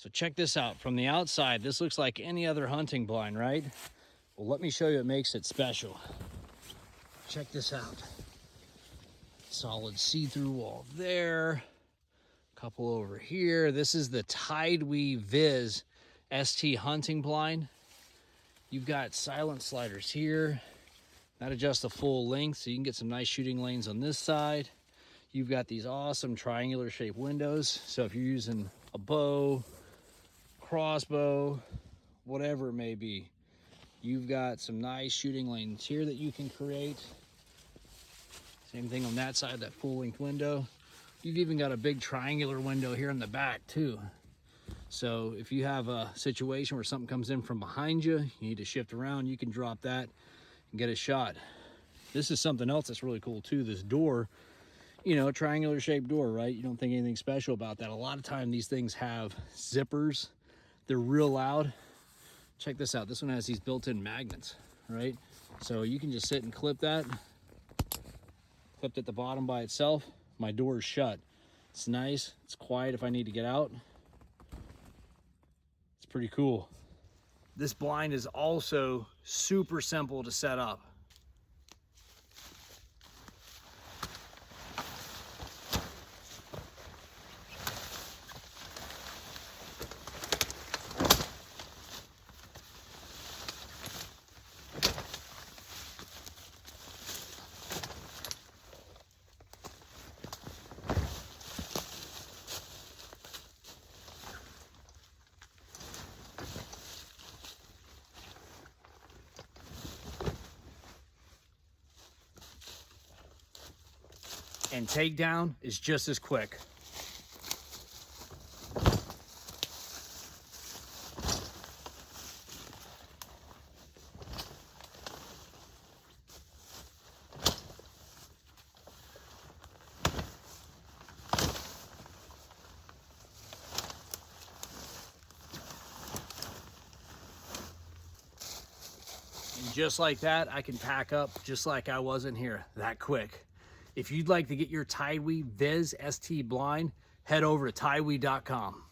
So check this out. From the outside, this looks like any other hunting blind, right? Well, let me show you what makes it special. Check this out. Solid see-through wall there. Couple over here. This is the TideWe VistST hunting blind. You've got silent sliders here. That adjusts the full length, so you can get some nice shooting lanes on this side. You've got these awesome triangular shaped windows. So if you're using a bow, crossbow, whatever it may be, you've got some nice shooting lanes here that you can create. Same thing on that side, that full length window. You've even got a big triangular window here in the back too. So if you have a situation where something comes in from behind you, you need to shift around, you can drop that and get a shot. This is something else that's really cool too. This door, you know, triangular shaped door, right? You don't think anything special about that. A lot of time these things have zippers. They're real loud. Check this out. This one has these built-in magnets, right? So you can just sit and clip that. Clipped at the bottom by itself. My door is shut. It's nice. It's quiet if I need to get out. It's pretty cool. This blind is also super simple to set up. And takedown is just as quick. And just like that, I can pack up just like I was in here, that quick. If you'd like to get your TideWe VistST blind, head over to TideWe.com.